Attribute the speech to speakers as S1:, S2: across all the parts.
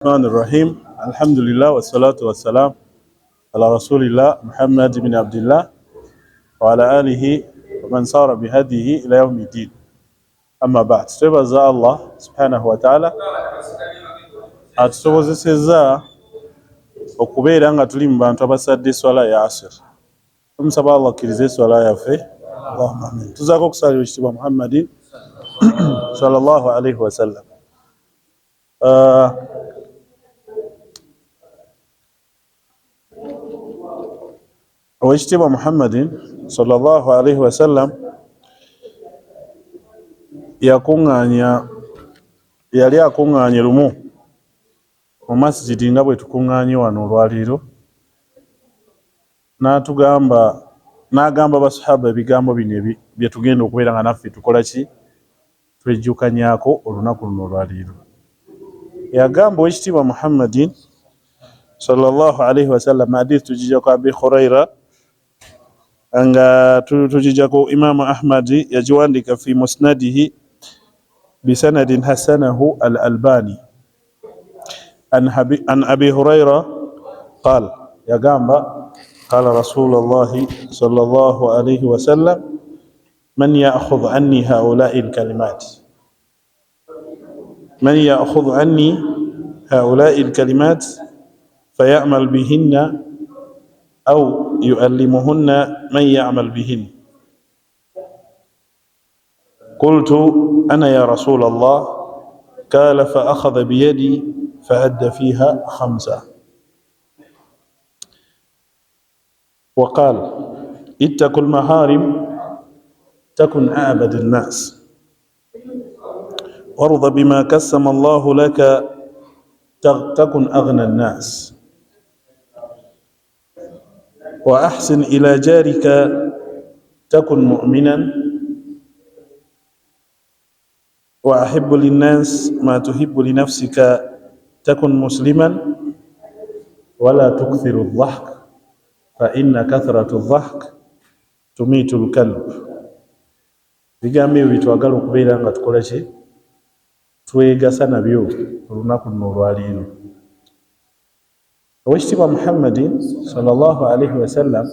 S1: الرحمن الرحيم الحمد لله والصلاة والسلام على رسول الله محمد بن عبد الله وعلى آله ومن صار بهديه إلى يوم الدين. أما بعد تبارك الله سبحانه وتعالى atusobozesezza okubeera nga tuli mu bantu abasadde swala ya asr. Tumusaba Allah akkirize swala yaffe. Allahumma amin. Tuzaako okusalira ekitiibwa Muhammadin sallallahu alayhi wa sallam. Oweekitiibwa Muhammadin sallallahu alayhi wa sallam yali akuŋŋaanye lumu mu masjidi nga bwe tukuŋŋaanye wano olwaleero, n'agamba abasahaba ebigambo bino bye tugenda okubeera nga naffe tukola ki, twejjukanyaako olunaku luno olwaleero. Yagamba oweekitiibwa Muhammadin sallallahu alayhi wa sallam, hadith tujijako Abi Huraira nga tujijako Imam Ahmad yajiwandika fi musnadihi bisanadin hasanahu al-Albani an Abi Huraira qala, yagamba qala Rasulullah sallallahu alayhi wa sallam, man ya'khudh anni haula'i al-kalimat, man ya'khudh anni haula'i al-kalimat فيعمل بهن أو يؤلمهن من يعمل بهن. قلت أنا يا رسول الله، قال فأخذ بيدي فأدى فيها 5 وقال اتقوا المحارم تكن أعبد الناس، وارض بما قسم الله لك تكن أغنى الناس، وأحسن إلى جارك تكن مؤمنا، وأحب للناس ما تحب لنفسك تكن مسلما، ولا تكثر الضحك فإن كثرة الضحك تميت الكلب. Bigambo ebyo twagala okubeera nga tukola ki, twegasa nabyo olunaku luno olwaleero. Oweekitiibwa Muhammadin sallallahu alayhi wa sallam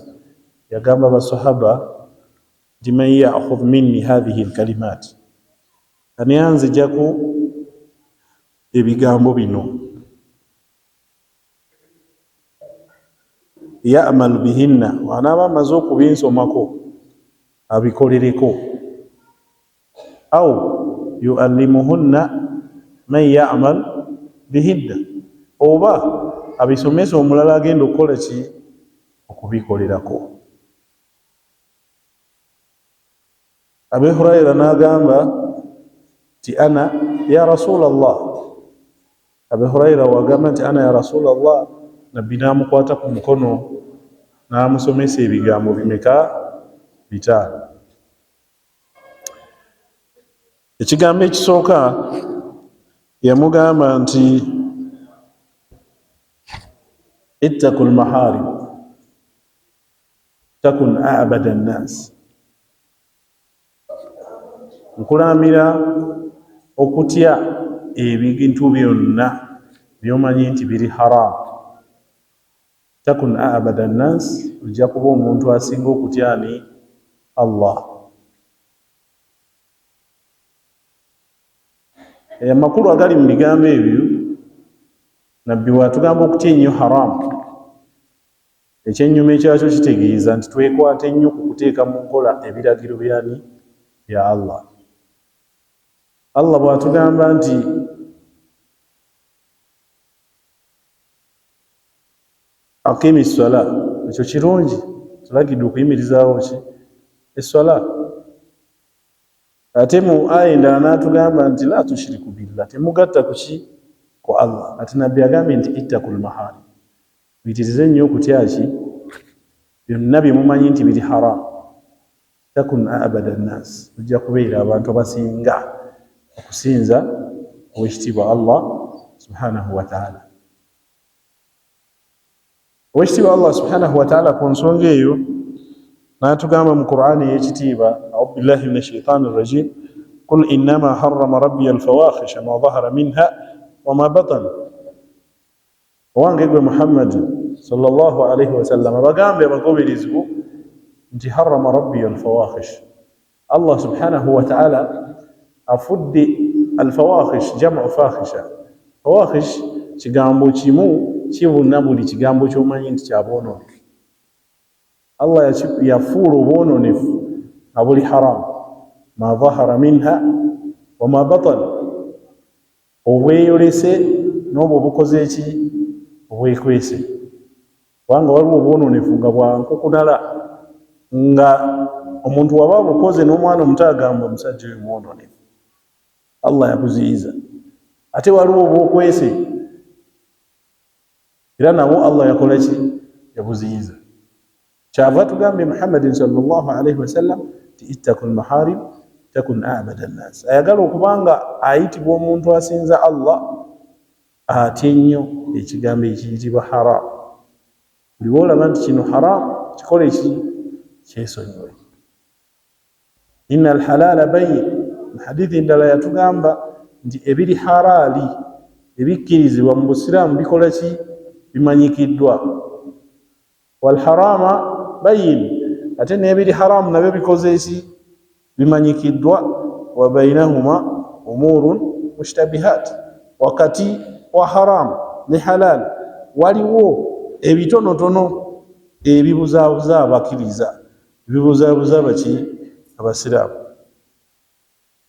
S1: yagamba abasahaba nti man ya'khudh minni hadhihi al-kalimat, ani anzigyako ebigambo bino, ya'mal bihinna, wanaaba amaze okubinsomako abikolereko, aw yu'allimuhunna man ya'mal bihinna, oba abisomesa omulala agenda okukola ki, okubikolerako. Abi Huraira n'agamba nti ana ya Rasulallah, Abi Huraira wagamba nti ana ya Rasulallah, nabbi n'amukwata ku mukono n'amusomesa ebigambo bimeka? 5. Ekigambo ekisooka yamugamba nti ittaqul maharim takun a'bada an-nas, nkulamira okutya ebintu byonna byomanyi nti biri haram. Takun a'bada an-nas, ojja kuba omuntu asinga okutya ni Allah. Amakulu agali mu bigambo ebyo, nabbi watugamba okutya ennyo haramu, ekyennyuma ekyakyo kitegeeza nti twekwata ennyo ku kuteeka mu nkola ebiragiro byani, bya Allah. Allah bwatugamba nti aqimi swala, ekyo kirungi, tulagidde okuyimirizaawo ki, eswala. Ate mu aya endala n'atugamba nti la tushiriku billah, temugatta ku ki, ku Allah. Ati nabbi agambye nti ittaqul maharim, muyitirize nnyo okutya ki, byonna bye mumanyi nti biri haram. Takun a'bada an-nas, ojja kubeera abantu abasinga okusinza oweekitiibwa Allah subhanahu wa ta'ala. Oweekitiibwa Allah subhanahu wa ta'ala ku nsonga eyo n'atugamba mu Qur'ani ey'ekitiibwa, a'udhu billahi minash shaitani rrajim, qul innama harrama rabbi al-fawahisha ma dhahara minha wa ma batana wange gwe Muhammad sallallahu alayhi wa sallam bagambe abagoberezibwa nti harrama rabbi al-fawahish. Allah subhanahu wa ta'ala afudde al-fawahish jam'u fahisha. Fawahish kigambo kimu kibuna buli kigambo ky'omanyi nti kyaboononefu. Allah yafuula obwononefu nga buli haram, ma dhahara minha wa ma batana, obweyolese n'obwo obukoze eki obwekwese. Kubanga waliwo obwononefu nga bwankukunala nga omuntu waba bukoze n'omwana omuto agamba omusajja oyo mwononefu, Allah yabuziyiza. Ate waliwo obwokwese era nabo Allah yakola ki? Yabuziyiza. Kyava tugambye Muhammadin sallallahu alayhi wa sallam ti ittakul maharim takun a'bada an-nas. Ayagala okubanga ayitibwa omuntu asinza Allah atye nnyo ekigambo ekiyitibwa haram. Buli lw'olaba nti kino haram kikole ki? Kyesonyiwe. Inna al-halala bayyin. Mu hadithi endala yatugamba nti ebiri halaali ebikkirizibwa mu Busiraamu bikola ki? Bimanyikiddwa. Wal harama bayyin, ate n'ebiri haramu nabyo bikoze eki? Bimanyikiddwa. Wa bainahuma umurun mushtabihat, wakati wa haram ne halal waliwo ebitonotono ebibuzaabuza abakkiriza, ebibuzaabuza baki? Abasiraamu.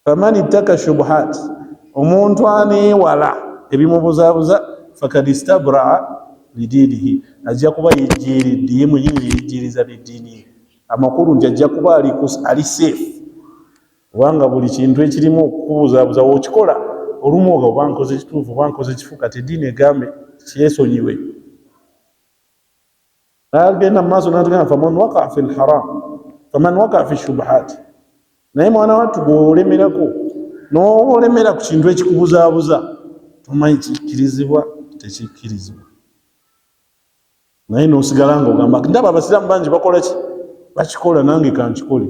S1: Faman ittaka shubuhat, omuntu aneewala ebimubuzaabuza fakad istabraa lidinihi, ajja kuba yejjeeredde ye mwennyini yejjeereza n'eddiini ye. Amakulu nti ajja kuba ali safe, kubanga buli kintu ekirimu okukubuzaabuza w'okikola olumwoga oba nkoze kituufu oba nkoze kifu, kati eddiini egambe kyesonyiwe. N'agenda mu maaso n'atugamba faman waqa'a fi l-haram faman waqa'a fi shubuhat. Naye mwana wattu gw'olemerako n'olemera ku kintu ekikubuzaabuza tomanyi kikkirizibwa tekikkirizibwa, naye n'osigala ng'ogamba ndaba abasiraamu bangi bakola ki? Bakikola, nange kankikole.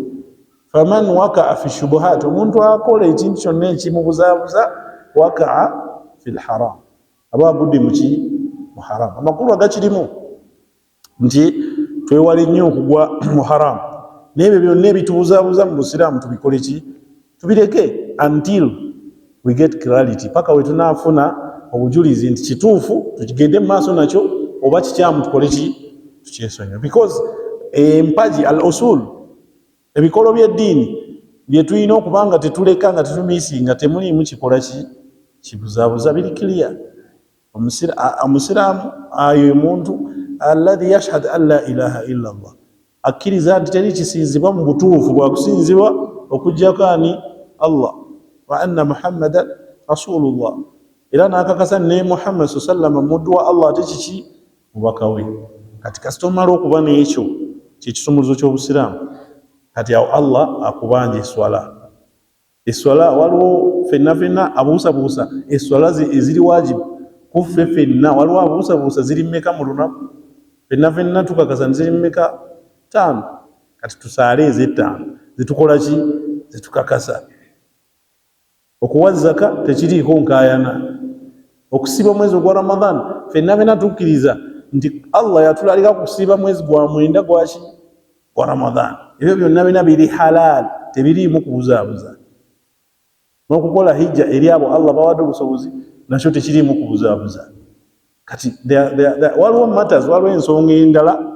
S1: Faman waqa'a fi shubuhat, omuntu akola ekintu kyonna ekimubuzaabuza waqa'a fi l-haram, aba agudde mu ki? Mu haram. Amakulu agakirimu nti twewale nnyo okugwa mu haram, n'ebyo byonna ebitubuzaabuza mu Busiraamu tubikole ki? Tubireke until we get clarity, paka we tunaafuna obujulizi nti kituufu tukigende mu maaso nakyo oba kikyamu tukole ki? Tukyesonyiwe. Because empaji al-usul, ebikolo by'eddiini bye tulina okuba nga tetuleka nga tetumiisinga temuliimu kikola ki? Kibuzaabuza, biri clear. Omusiraamu ayo muntu alladhi yashhad an la ilaha illa Allah, akkiriza nti teri kisinzibwa mu butuufu bwa kusinzibwa okuggyako ani? Allah. Wa anna Muhammadan rasulullah, era n'akakasa ne Muhammad sallallahu alayhi muddu wa Allah ate kiki? Mubaka we. Kati kasitomala okuba n'ekyo kyekisumuluzo ky'Obusiraamu, kati awo Allah akubanja eswala. Eswala waliwo fenna abuusabuusa eswala eziri wajibu kuffe fenna, waliwo abuusabuusa ziri mmeka mu lunaku? Fenna tukakasa ziri mmeka? 5. Kati tusaale ez'ettaano zitukola ki? Zitukakasa. Okuwa zaka tekiriiko nkaayana. Okusiba mwezi gwa Ramadhan fenna tukkiriza nti Allah yatulalika kusiba mwezi gwa 9 gwaki? Gwa Ramadhan. Ebyo byonna biri halal, tebiriimu kubuzaabuza. N'okukola hijja eri abo Allah bawadde obusobozi nakyo tekiriimu kubuzaabuza. Kati waliwo matters, waliwo ensonga endala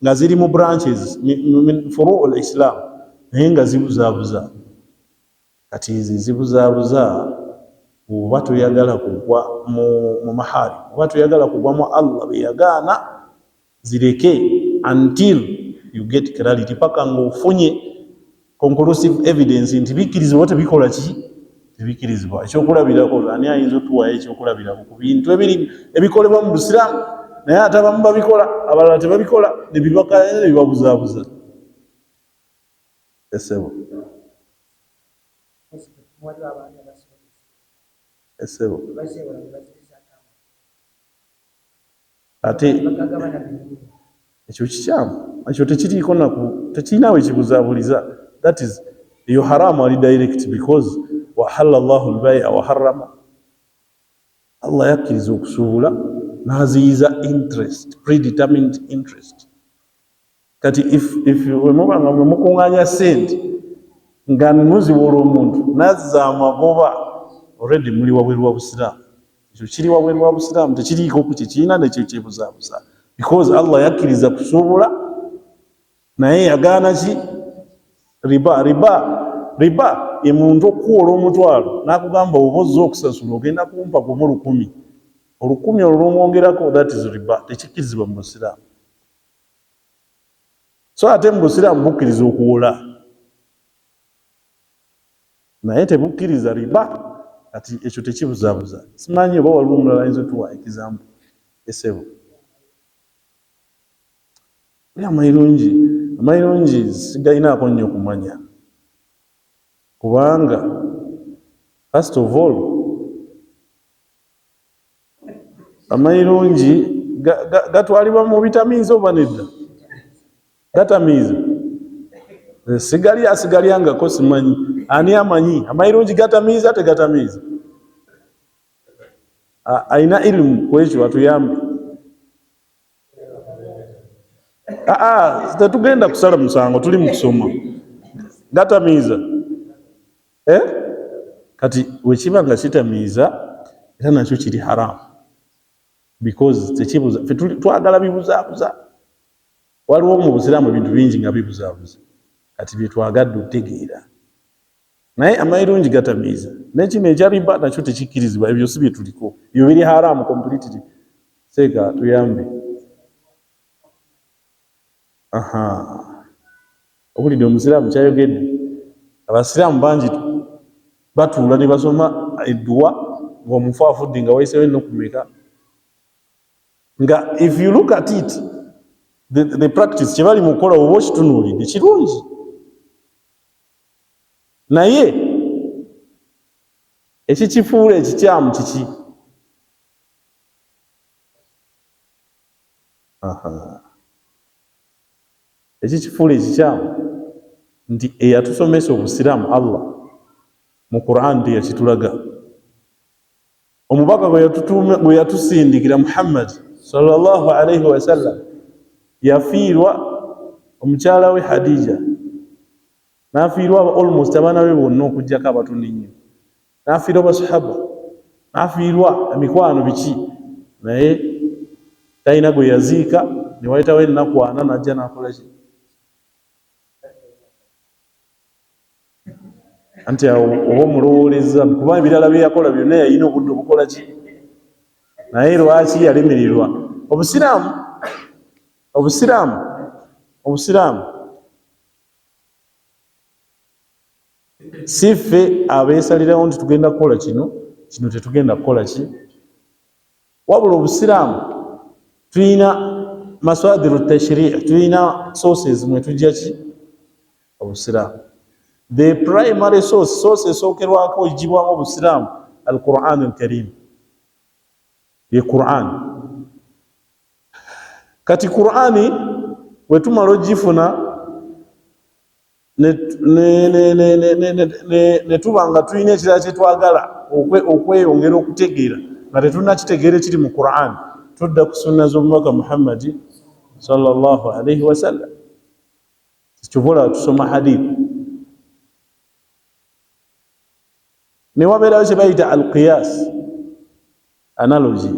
S1: nga ziri mu branches min furu'ul Islam naye nga zibuzaabuza. Kati ezi zibuzaabuza oba toyagala kugwa mu mahari, oba toyagala kugwa mu Allah be yagaana, zireke until you get clarity, paka ng'ofunye conclusive evidence nti bikkirizibwa tebikola ki? Tebikkirizibwa. Ekyokulabirako ani ayinza otuwayo ekyokulabirako ku bintu ebikolebwa mu Busiraamu naye ate abamu babikola abalala tebabikola ne bibabuzaabuza. Esebo ate ekyo kikyamu, ekyo tekiriiko naku, tekirinawo ekibuzaabuliza. That is your haramu ali direct because wa halala Allahu al-bay'a wa harrama. Allah yakkiriza okusuubula naziyiza interest, predetermined interest. Kati if wemubanga mukunganya sente nga muziwola omuntu nazza amagoba, already muli wabweru wa Busiraamu. Ekyo kiri wabweru wa Busiraamu, tekiriiko ku kyekiina nekyo kyebuzaabuza, because Allah yakkiriza kusuubula naye yagaana ki? Riba ye muntu okuwola omutwalo n'akugamba oba ozza okusasula ogenda kumpa ku 10,000 olwomwongerako, that is riba, tekikkirizibwa mu Busiraamu. So ate mu Busiraamu bukkiriza okuwola naye tebukkiriza riba. Kati ekyo tekibuzaabuza. Simanyi oba waliwo omulala ayinza otuwa example esebo. Amayirungi sigalinaako nnyo kumanya, kubanga first of all amayirungi gatwalibwa mu vitamiins oba nedda? Gatamiiza sigalyangako, simanyi ani amanyi amayirungi gatamiiza tegatamiiza? Aina ilimu kwekyo atuyambe. Tetugenda kusala musango, tuli mu kusoma. Gatamiiza kati wekiba nga kitamiiza era nakyo kiri haramu, because tekibuza twagala bibuzaabuza. Waliwo mu Busiraamu ebintu bingi nga bibuzaabuza, kati byetwagadde okutegeera. Naye amayirungi gatamiiza, nekino ekya riba nakyo tekikkirizibwa. Ebyo si bye tuliko, ebyo biri haramu completely. Seeka tuyambe. Obulidde Omusiraamu kyayogedde. Abasiraamu bangi batuula ne basoma edduwa ng'omufu afudde nga wayiseewo ennakumeka. Nga if you look at it, the practice kye bali mu kukola oba okitunuulidde kirungi, naye ekikifuula ekikyamu kiki? Ekikifuula ekikyamu nti eyatusomesa Obusiraamu Allah mu Quran teyakitulaga. Omubaka gwe yatusindikira Muhammad sallallahu alayhi wa sallam yafiirwa omukyala we Hadija, n'afiirwa almost abaana be bonna okuggyako abatono ennyo, n'afiirwa basahaba, n'afiirwa emikwano biki, naye talina gwe yaziika. Ne wayitawo ennaku 4 n'ajja n'akola ki? Anti awo oba omulowooleza, kuba ebirala bye yakola byonna yalina obudde obukola ki? Naye lwaki yalemererwa? Obusiraamu si ffe abeesalirawo nti tugenda kukola kino tetugenda kukola ki? Wabula Obusiraamu tulina masadiru tashri', tulina sources mwe tujja ki? Obusiraamu the primary source esookerwako ejibwamu Obusiraamu al-Quran al-Karim, ye Quran. Kati Qurani wetumala ogifuna ne tuba nga tulina ekirala kye twagala okweyongera okutegeera nga tetulina kitegeere kiri mu Quran, tudda ku sunna z'omubaka Muhammad sallallahu alayhi wa sallam. Tuvola tusoma hadith ne wabeerawo kye bayita al-qiyas, analogy,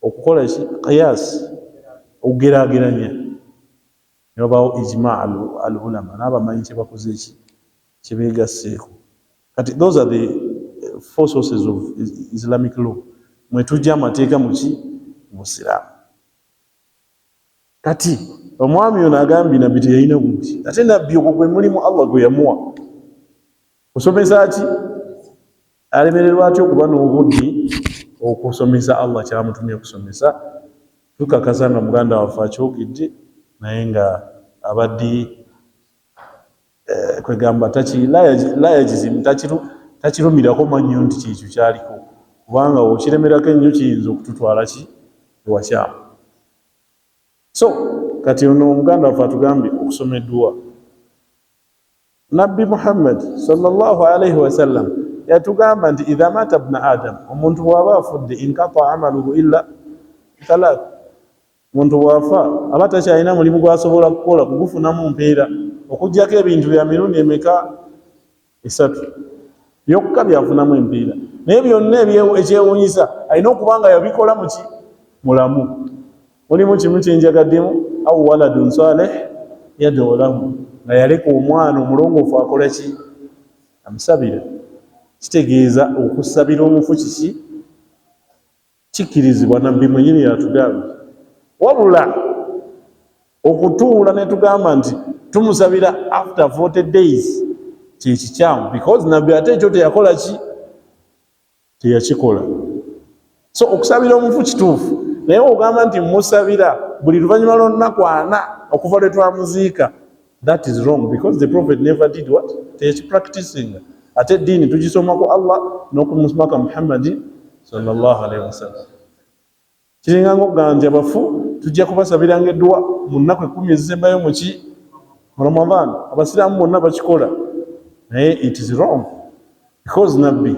S1: okukola qiyas, okugeraageranya. Ne wabaawo ijma' al-ulama n'abamanyi kye bakoze ki, kye beegasseeko. Kati those are the 4 sources of Islamic law mwe tujja amateeka mu ki? Mu Busiraamu. Kati omwami ono agambye nabbi teyalina budde, ate nabbi ogwo gwe mulimu Allah gwe yamuwa kusomesa ki? Alemererwa atya okuba n'obudde okusomesa Allah kyamutumye okusomesa? Tukakasa nga muganda waffe akyogedde naye nga abadde kwegamba layajizimu takirumirako mannyo nti kyekyo kyaliko, kubanga okiremerako ennyo kiyinza okututwala ki? Ewakyamu. So kati ono omuganda waffe atugambye okusoma edduwa. Nabbi Muhammad sallallahu alayhi wa sallam yatugamba nti idha mata ibn adam omuntu bw'aba afudde inqata amaluhu illa thalath omuntu bw'afa aba takyalina mulimu gw'asobola kukola kugufunamu mpeera okuggyako ebintu bya mirundi emeka 3 byokka byafunamu empeera naye byonna ekyewuunyisa alina okuba nga yabikola muki mulamu mulimu kimu kyenjagaddemu au waladun salih yad'u lahu nga yaleka omwana omulongoofu akola ki amusabira kitegeeza okusabira omufu kiki kikkirizibwa nabbi mwenyini yatugambye wabula okutuula ne tugamba nti tumusabira after 40 days kyekikyamu because nabbi ate ekyo teyakola ki teyakikola so okusabira omufu kituufu naye ogamba nti musabira buli luvannyuma lw'olunaku 4 okuva lwe twamuziika that is wrong because the prophet never did what teyakipracticing ate eddiini tugisoma ku Allah n'okumusomaka Muhammadi sallallahu alaihi wasallam kiringa ng'okugamba nti abafu tujja kubasabiranga edduwa mu nnaku 10 ezisembayo mu Ramadan abasiraamu bonna bakikola naye it is wrong because nabbi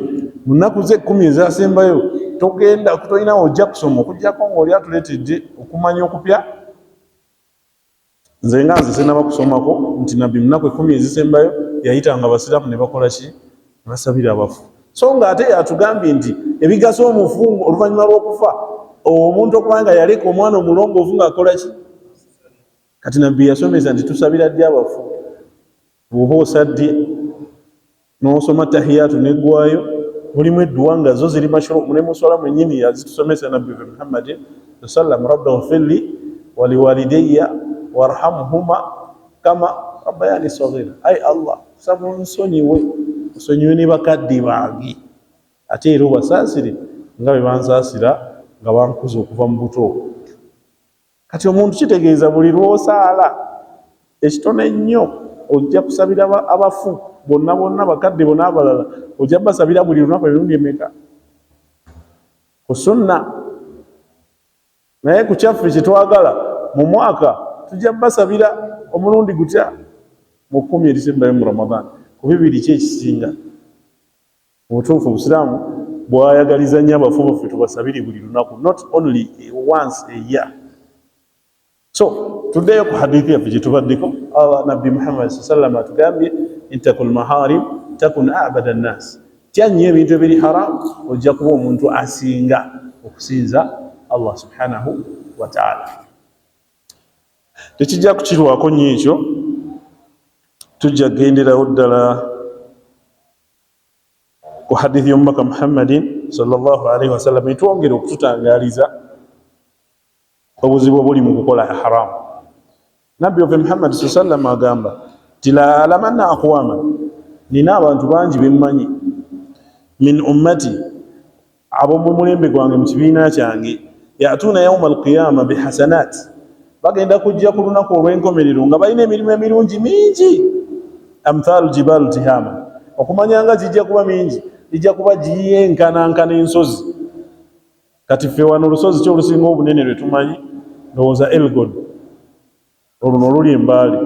S1: mu nnaku ze 10 ezasembayo togenda kutolina ojja kusoma okujjako ng'oli atuleetedde okumanya okupya nze nga nze senaba kusomako nti nabbi mu nnaku 10 ezisembayo yayitanga abasiraamu ne bakola ki ne basabira abafu so nga ate yatugambye nti ebigasa omufu oluvannyuma lw'okufa omuntu okubanga yaleka omwana omulongoofu ng'akola ki kati nabbi yasomesa nti tusabira ddi abafu bw'oba osadde n'osoma tahiyatu neggwayo mulimu edduwa nga zo ziri mashuru ne muswala mwennyini yazitusomesa nabbi Muhammad sallam rabbi ighfirli wa liwalidayya warhamhuma kama rabbayani saghira ay Allah sabu nsonyiwe nsonyiwe ne bakadde bange ate era obasaasire nga bwe bansaasira nga bankuza okuva mu buto kati omuntu kitegeeza buli lw'osaala ekitone ennyo ojja kusabira abafu bonna bonna bakadde bonna abalala ojja basabira buli lunaku emirundi emeka ku sunna naye ku kyaffe kyetwagala mu mwaka tujja basabira omulundi gutya mu 10 erisembayo mu Ramadan ku 2 kyekisinga obutuufu obusiraamu bwayagaliza nnyo abafu baffe tubasabire buli lunaku not only once a year so tuddeyo ku hadithi yaffe gyetubaddeko nabbi Muhammad sallam atugambye intakul maharim takun abada nnas tya nnyo ebintu ebiri haram ojja kuba omuntu asinga okusinza Allah subhanahu wa ta'ala tekijja kukirwako nnyo ekyo tujja genderawo ddala ku hadithi y'omubaka Muhammadin sallallahu alaihi wasallam etwongera okututangaliza obuzibu obuli mu kukola haram nabbi waffe Muhammad sallam agamba ti la alamanna aqwama nina abantu bangi bemmanyi min ummati ab'omu mulembe gwange mu kibiina kyange yatuuna yawma alqiyama bihasanat bagenda kujja ku lunaku olw'enkomerero nga balina emirimu emirungi mingi amthalu jibalu tihama okumanya nga kijja kuba mingi lijja kuba giyenkanankana ensozi kati ffe wano olusozi ki olusinga obunene lwe tumanyi ndowooza Elgon oluno oluli embaale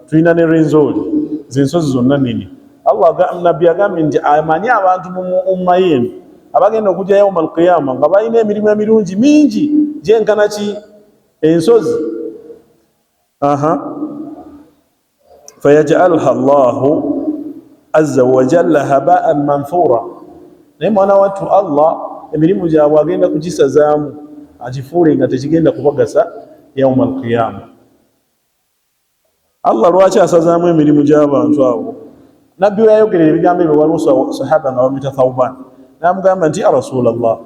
S1: tulina ne Renzori z'ensozi zonna nnene Allah nabbi agambye nti amanyi abantu mu umma yenu abagenda okujja yawma alqiyama nga balina emirimu emirungi mingi gyenkana ki ensozi fayaj'alha Allahu azza wa jalla haba'an manthura naye mwana wattu Allah emirimu gyabwe agenda kugisazaamu agifuule nga tekigenda kubagasa yawma alqiyama Allah lwaki asazaamu emirimu gy'abantu abo nabbi we yayogerera ebigambo ebyo waliwo sahaba nga bamuyita Thawban n'amugamba nti ya Rasulallah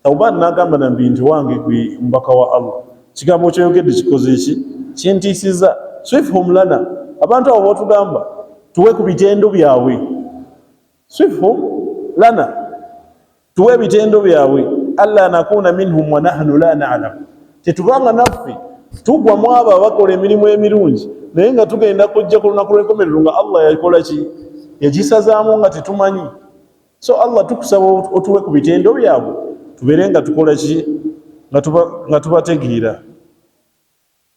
S1: Thawban n'agamba nabbi nti wange gwe mubaka wa Allah kigambo ky'oyogedde kikoze ki kintiisiza swifhum lana abantu abo botugamba tuwe ku bitendo byabwe swifhum lana tuwe bitendo byabwe alla nakuna minhum wa nahnu la na'lam tetubanga naffe tugwa mu abo abakola emirimu emirungi naye nga tugenda kujja ku lunaku lw'enkomerero nga Allah yakola ki yagisazaamu nga tetumanyi so Allah tukusaba otuwe ku bitendo byabwe tubeere nga tukola ki nga tubategeera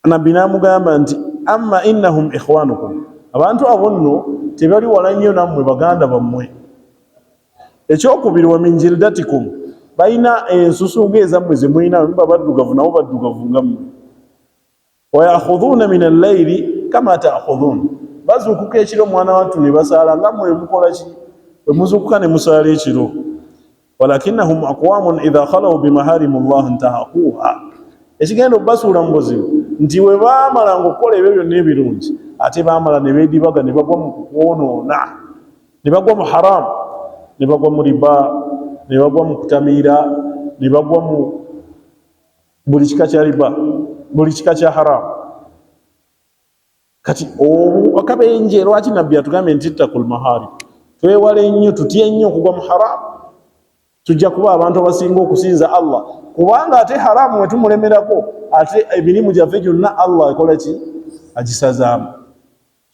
S1: nabbi n'amugamba nti amma innahum ikhwanukum abantu abo nno tebali wala nnyo nammwe baganda bammwe ekyokubiri wa min jildatikum baina ensusu ng'ezammwe ze mulina mba baddugavu nabo baddugavu nga mmwe wa ya'khudhuna min al-layli kama ta'khudhun bazuukuka ekiro mwana wattu ne basaala nga mmwe mukola ki bwe muzuukuka ne musaala ekiro walakinnahum aqwamun idha khalaw bimaharimullahi intahaquha ekigenda obbasuula mu buzibu nti we baamala ng'okukola ebyo byonna ebirungi ate baamala ne beedibaga ne bagwa mu kwonoona ne bagwa mu haramu ne bagwa mu riba ne bagwa mu kutamiira ne bagwa mu buli kika kya riba buli kika kya haramu kati obu akabenje lwaki nabbi atugambye nti ittaqul mahari twewale nnyo tutye nnyo okugwa mu haramu tujja kuba abantu abasinga okusinza Allah kubanga ate haramu wetumulemerako ate emirimu gyaffe gyonna Allah ekola ki agisazaamu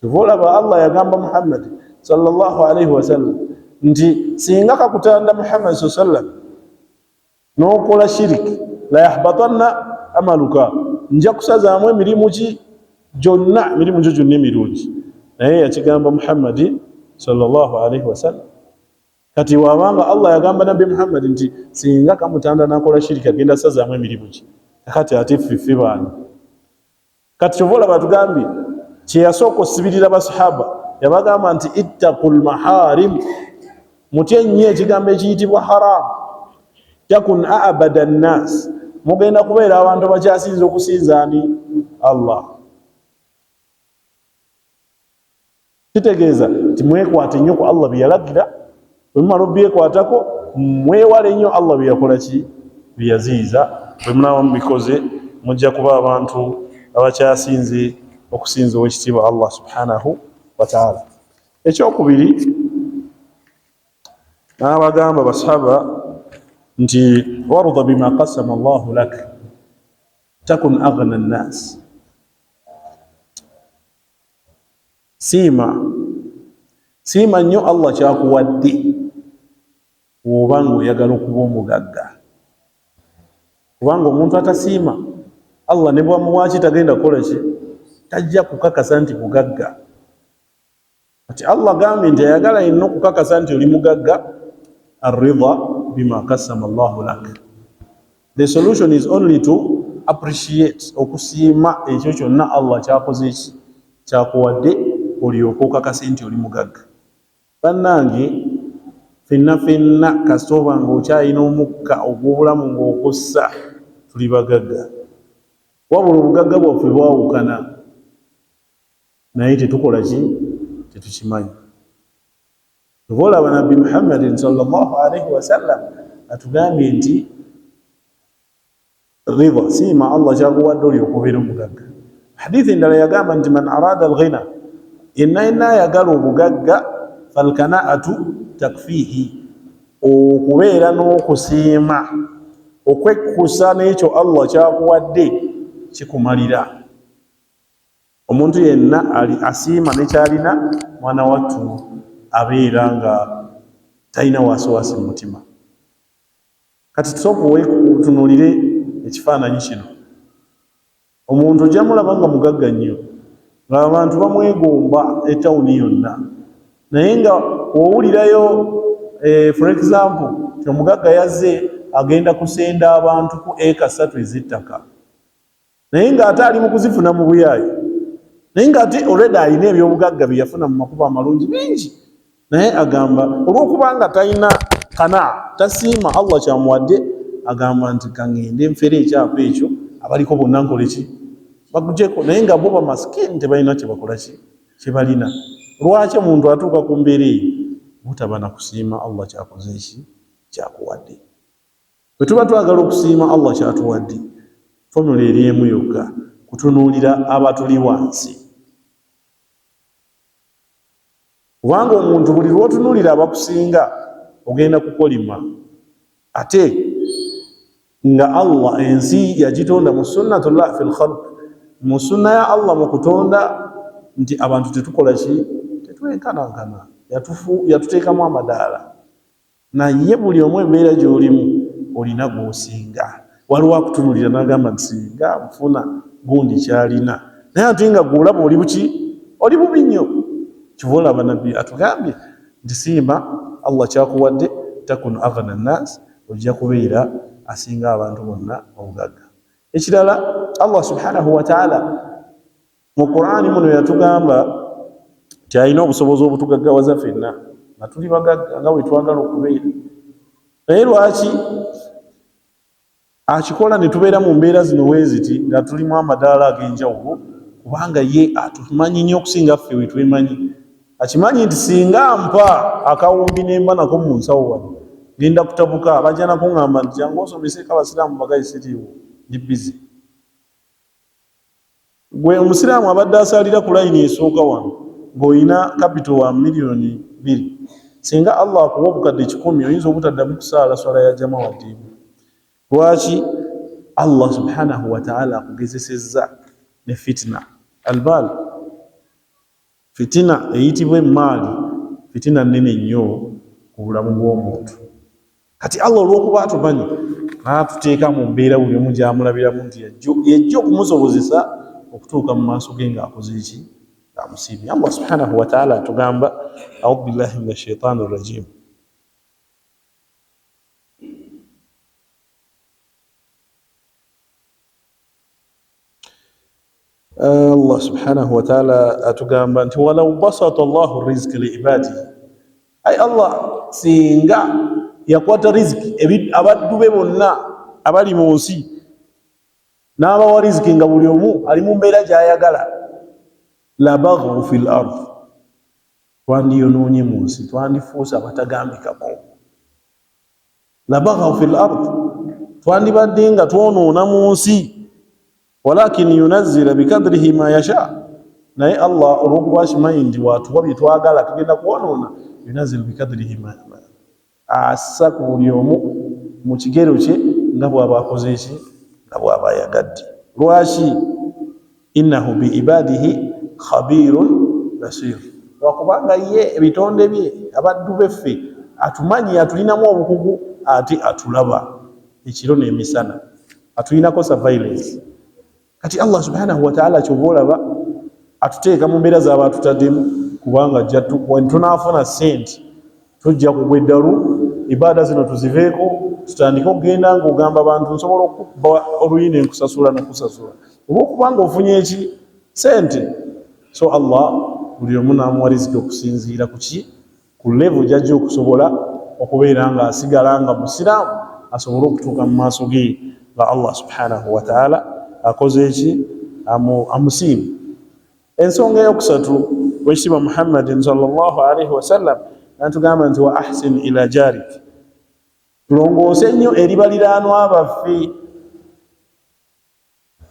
S1: tuvolaba Allah yagamba Muhammad sallallahu alaihi wasallam nti singa kakutanda Muhammad sallallahu alaihi wasallam n'okola shiriki la yahbatanna amaluka nja kusazaamu emirimu ki gyonna emirimu gyo gyonna emirungi naye yakigamba Muhammad sallallahu alaihi wasallam kati wabanga Allah yagamba nabbi Muhammad nti singa kamutanda nakola shiriki agenda sazaamu emirimu ki kati ate ffe baani kati kyovola batugambye kyeyasooka osibirira basahaba yabagamba nti ittaqul maharim mutye nnyo ekigambo ekiyitibwa haramu yakun abada nnas mugenda kubeera abantu abakyasinza okusinza ani Allah kitegeeza nti mwekwate nnyo ku Allah bye yalagira bwe mumala obyekwatako mwewale nnyo Allah bye yakola ki bye yaziyiza bwe munaaba mubikoze mujja kuba abantu abakyasinze okusinza owekitiibwa Allah subhanahu wa ta'ala ekyokubiri n'abagamba basahaba nti warda bima qasama Allahu lak takun aghna an-nas siima nnyo Allah kyakuwadde oba ng'oyagala okuba omugagga kubanga omuntu atasiima Allah ne bwamuwaaki tagenda kukola ki tajja kukakasa nti mugagga ati Allah gambye nti ayagala yenna okukakasa nti oli mugagga arida bima qasama Allahu lak the solution is only to appreciate okusiima ekyo kyonna Allah kyakoze eki kyakuwadde olyoka okakase nti oli mugagga bannange fenna kasooba ng'okyalina omukka ogw'obulamu ng'okussa tuli bagagga wabula obugagga bwaffe bwawukana naye tetukola ki tetukimanyi tubolaba nabbi Muhammadin sallallahu alaihi wasallam atugambye nti ridha siima Allah kyakuwadde olyoka obeera omugagga hadithi endala yagamba nti man arada alghina yenna ayagala obugagga falkanaatu takfihi okubeera n'okusiima okwekkusa n'ekyo Allah kyakuwadde kikumalira omuntu yenna asiima nekyalina mwana wattu abeera nga talina wasiwasi mu mutima kati tusooka tunuulire ekifaananyi kino omuntu ojja mulaba nga mugagga nnyo ng'abantu bamwegomba etawuni yonna naye nga owulirayo for example omugagga yazze agenda kusenda abantu ku eka 3 ez'ettaka naye ng'ate ali mu kuzifuna mu buyaayi naye ng'ate already alina ebyobugagga bye yafuna mu makubo amalungi bingi naye agamba olw'okubanga talina kana tasiima Allah kyamuwadde agamba nti kangende nfere ekyapa ekyo abaliko bonna nkole ki bagujeko naye nga bo bamasikini tebalina kyebakola ki kyebalina lwaki omuntu atuuka ku mbeera eyo butaba na kusiima Allah kyakoze ki kyakuwadde bwe tuba twagala okusiima Allah kyatuwadde fomula eri emu yokka kutunuulira abatuli wansi kubanga omuntu buli lw'otunuulira abakusinga ogenda kukolima ate nga Allah ensi yagitonda mu sunnatullah fil khalq mu sunna ya Allah mu kutonda nti abantu tetukola ki tetwenkanankana yatuteekamu amadaala naye buli omu embeera gy'olimu olina gw'osinga waliwo akutunuulira n'agamba nti singa nfuna gundi kyalina naye ate nga gw'olaba oli buki oli bubi nnyo kiva olaba nabbi atugambye nti siima Allah kyakuwadde takun aghna an-nas, ojja kubeera asinga abantu bonna obugagga. Ekirala, Allah subhanahu wa ta'ala mu Qur'ani muno yatugamba nti alina obusobozi obutugaggawaza ffenna nga tuli bagagga nga bwe twagala okubeera. Naye lwaki akikola ne tubeera mu mbeera zino weeziti nga tulimu amadaala ag'enjawulo? Kubanga ye atumanyi nnyo okusinga ffe we twemanyi. Akimanyi nti singa mpa akawumbi nemba nako mu nsawo wano ngenda kutabuka, bajja nakuŋŋamba nti jangu osomeseko abasiraamu bagayisiriiwo, ndi bizi. Gwe omusiraamu abadde asalira ku layini esooka wano ng'olina kapito wa miliyoni 2, singa Allah akuwa obukadde 10 oyinza obutaddamu kusaala swala ya jama wa ddiini. Lwaki? Allah subhanahu wa ta'ala akugezesezza ne fitina. Albaal, fitina eyitibwa emaali, fitina nnene nnyo ku bulamu bw'omuntu. Kati Allah olw'okuba atumanyi n'atuteeka mu mbeera buli omu gy'amulabiramu nti yajja okumusobozesa okutuuka mu maaso ge ng'akoze eki? Ng'amusiimye. Allah subhanahu wa ta'ala atugamba, a'udhu billahi minash shaitani rrajim, Allah subhanahu wa ta'ala atugamba nti walau basata Allahu rizqa li ibadihi, ay Allah singa yakwata riziki abaddu be bonna abali mu nsi n'abawa riziki nga buli omu ali mu mbeera gy'ayagala, la baghaw fil ard, twandiyonoonye mu nsi, twandifuuse abatagambikako. La baghaw fil ard, twandibadde nga twonoona mu nsi. Walakin yunazzila bikadrihi ma yasha, naye Allah olw'okuba akimanyi nti watuwa bye twagala tugenda kwonoona, yunazzila bikadrihi ma assa ku buli omu mu kigero kye nga bw'aba akoze eki? Nga bw'aba ayagadde. Lwaki? Innahu bi ibadihi khabirun basir, lwakubanga ye ebitonde bye abaddu beffe atumanyi, atulinamu obukugu, ate atulaba ekiro n'emisana, atulinako surveillance. Kati Allah subhanahu wa ta'ala kyova olaba atuteeka mu mbeera z'aba atutaddemu, kubanga tunaafuna sente tujja kugwa eddalu, ibaada zino tuziveeko, tutandike okugenda ng'ogamba abantu nsobola okukubba oluyina nkusasula n'okusasula, olw'okubanga ofunye eki? Sente. So Allah buli omu n'amuwa riziki okusinziira ku ki? Ku level gy'ajja okusobola okubeera ng'asigala nga musiraamu, asobole okutuuka mu maaso ge nga Allah subhanahu wa ta'ala akoze eki? Amusiima. Ensonga eyokusatu, wekitiibwa Muhammadin sallallahu alaihi wasallam natugamba nti wa ahsin ila jarik, tulongoose nnyo eri baliraanwa baffe.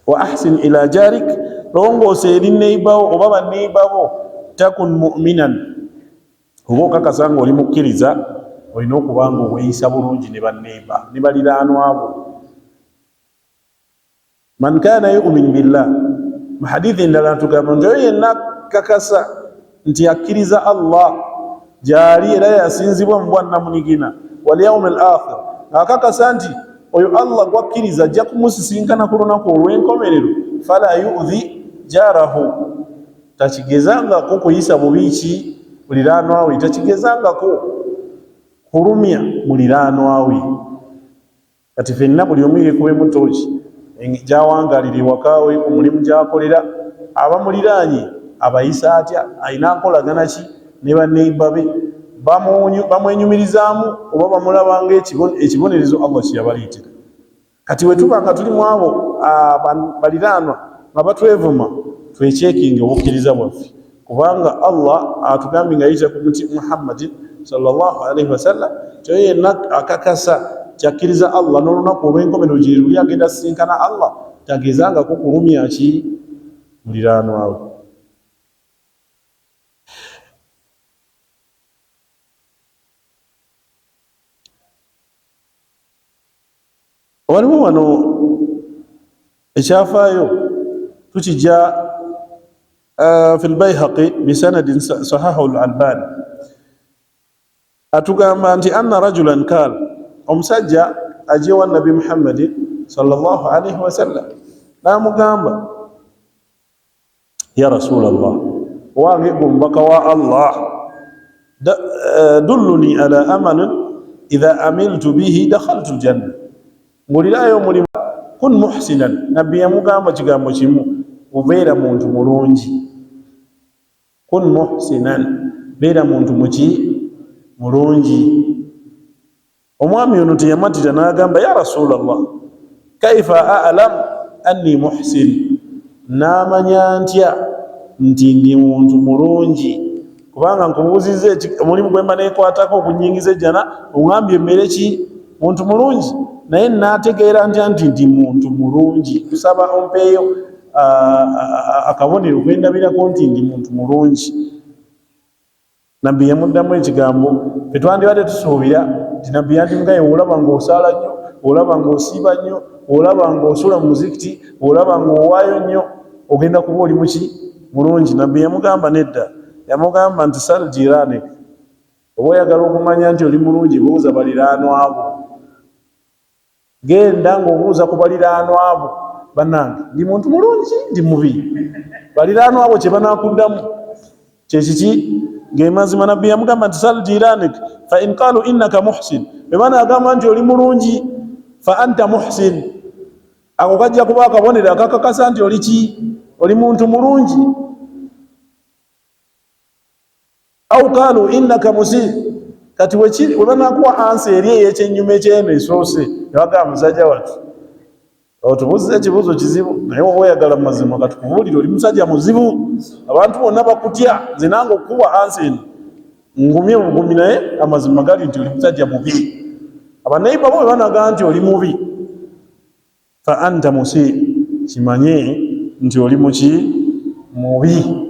S1: Wa ahsin ila jarik, longoose eri neighbawo oba baneighbabo. Takun mu'minan, oba okakasa nga oli mukkiriza, olina okuba nga obweyisa bulungi ne baneighba ne baliraanwa bo. Man kana yu'min billah, mu hadithi endala tugamba nti oyo yenna kakasa nti akkiriza Allah gyali era yasinzibwa mu bwannamunigina, wal yawmil akhir, akakasa nti oyo Allah gwakkiriza ajja kumusisinkana ku lunaku olw'enkomerero, fala yu'dhi jarahu, takigezangako kuyisa bubi ki muliraanwa we, takigezangako kulumya muliraanwa we. Kati ffenna buli omu yeekubemu tooki gy'awangalira ewaka we, ku mulimu gy'akolera, abamuliraanye abayisa atya, ayina nkolagana ki ne baneighba be, bamwenyumirizaamu oba bamulabanga ekibonerezo Allah kye yabaleetera. Kati we tuba nga tuli mu abo baliraanwa nga batwevuma, twekyekinga obukkiriza bwaffe, kubanga Allah atugambye nga yita ku muti Muhammadin sallallahu alaihi wasallam kyo yenna akakasa kyakkiriza Allah n'olunaku olw'enkomerero gye luli agenda sisinkana Allah, tagezangako kulumya ki muliraanwa we. Waliwo wano ekyafaayo tukijja fi al-Bayhaqi bisanadin sahahu al-Albani, atugamba nti anna rajulan kaal, omusajja ajeewa Nabi Muhammadin sallallahu alaihi wasallam n'amugamba, ya Rasulallah, wange omubaka wa Allah, dulluni ala amalin idha amiltu bihi dakhaltu aljanna. Ngulirayo mulimu kun muhsinan, nabbi yamugamba kigambo kimu, ubeera muntu mulungi. Kun muhsinan, beera muntu mulungi. Omwami ono teyamatira n'agamba ya Rasulallah, kaifa a'lam anni muhsin, n'amanya ntya nti ndi muntu mulungi? Kubanga nkubuuzizza omulimu gwe mba neekwatako okunyingiza ejjana, oŋŋambye mmere ki? Muntu mulungi. Naye n'ategeera ntya nti ndi muntu mulungi? Kusaba ompeeyo akabonero kwendabirako nti ndi muntu mulungi. Nabbi yamuddamu ekigambo fetwandibadde tusuubira nti nabbi yandimugaye olaba ng'osaala nnyo, olaba ng'osiiba nnyo, olaba ng'osula mu muzikiti, olaba ng'owaayo nnyo, ogenda kuba oli muki? Mulungi. Nabbi yamugamba nedda, yamugamba nti sal jiranek, oba oyagala okumanya nti oli mulungi buuza baliraanwa bo. Genda ng'obuuza ku baliraanwa bo, bannange ndi muntu mulungi ndi mubi? Baliraanwa bo kye banaakuddamu kyekiki? Ng'emazima nabbi yamugamba nti sal jiranek fa in qaalu innaka muhsin, bwe banaagamba nti oli mulungi fa anta muhsin, ako kajja kuba akabonero akakakasa nti oli ki? Oli muntu mulungi. Au qaalu innaka musii, kati we banaakuwa ansa eri ey'ekyennyuma ekyeno esoose, nebagamba musajja wattu otubuuziza ekibuuzo kizibu, naye oba oyagala mu mazima katukubuulire oli musajja muzibu, abantu bonna bakutya, nze nange okukuba ansa eno ngumye bugumi, naye amazima gali nti oli musajja mubi. Abaneiba bo bwe banagamba nti oli mubi, fa anta musii, kimanye nti oli muki? Mubi.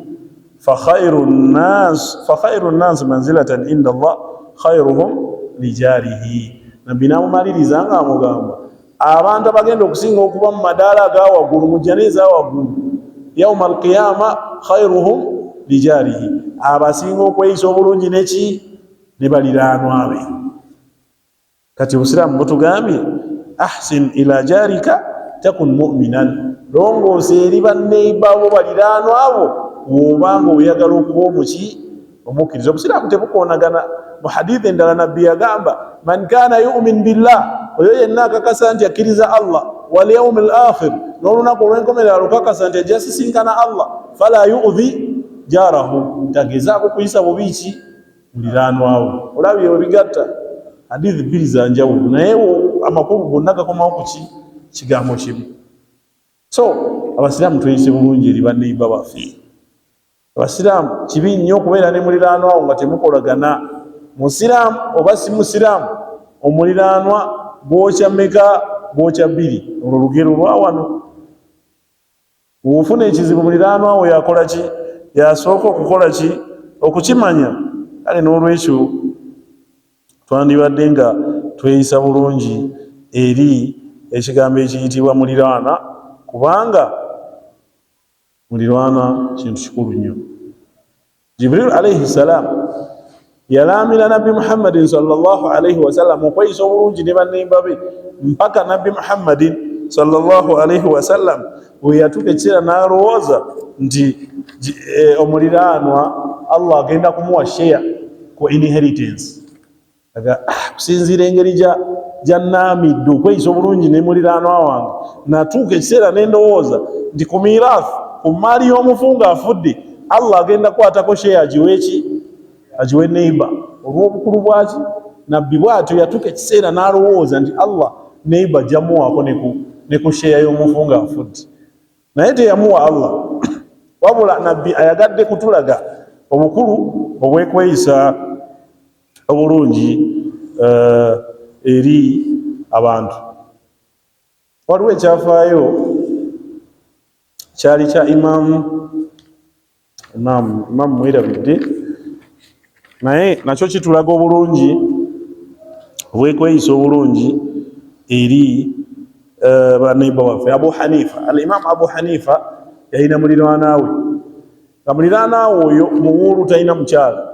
S1: fa khairu nnaasi manzilatan inda Allah khairuhum lijarihi. Nabbi n'amumaliriza nga amugamba abantu abagenda okusinga okuba mu madaala ag'awaggulu, mu jjana ez'awaggulu, yauma alqiyama khairuhum lijarihi, abasinga okweyisa obulungi ne baliraanwa be. Kati obusiraamu butugambye ahsin ila jarika takun mu'minan, longoosa eri banneiba bo baliraanwa bo bw'obanga oyagala okuba omukkiriza. Obusiraamu tebukoonagana. Mu hadithi endala nabbi yagamba man kana yu'min billah, oyo yenna akakasa nti akkiriza Allah, wal yawmil akhir, n'olunaku olw'enkomerero alukakasa nti ajja sisinkana Allah, fala yu'dhi jarahu, tagezaako kuyisa bubi ki? Muliraanwa we. Olabye we bigatta hadithi bbiri za njawulo, naye amakulu gonna gakomawo ku kigambo kimu. So abasiraamu tweyise bulungi eri banneiba baffe. Abasiraamu kibi nnyo okubeera ne muliraanwa wo nga temukolagana. Musiraamu oba si musiraamu, omuliraanwa bwokya mmeka? Bwokya bbiri. Olwo lugero lwa wano. Bw'ofuna ekizibu muliraanwa wo yakola ki? Yasooka okukola ki? Okukimanya. Kale n'olwekyo twandibadde nga tweyisa bulungi eri ekigambo ekiyitibwa muliraana, kubanga muliraana kintu kikulu nnyo. Jibril alayhi salam yalaamira nabbi Muhammadin sallallahu alayhi wasallam okweyisa obulungi ne banneiba be, mpaka nabbi Muhammadin sallallahu alayhi wasallam bwe yatuuka ekiseera n'alowooza nti omuliraanwa Allah agenda kumuwa share ku inheritance. Kusinziira engeri gy'annaamidde okweyisa obulungi ne muliraanwa wange, natuuka ekiseera n'endowooza nti ku miraafu, ku maali y'omufu ng'afudde, Allah agenda kwatako share agiwe ki? Agiwe neiba. Olw'obukulu bwaki? Nabbi bw'atyo yatuuka ekiseera n'alowooza nti Allah neiba jamuwaako ne ku share y'omufu ng'afudde. Naye teyamuwa Allah, wabula nabbi ayagadde kutulaga obukulu obw'ekweyisa obulungi eri abantu. Waliwo ekyafaayo kyali kya Imaamu mwerabidde, naye nakyo kitulaga obulungi obw'ekweyisa obulungi eri banneiba waffe. Abu Hanifa, al-Imam Abu Hanifa yalina muliraanwa we, nga muliraanwa oyo muwuulu, talina mukyala.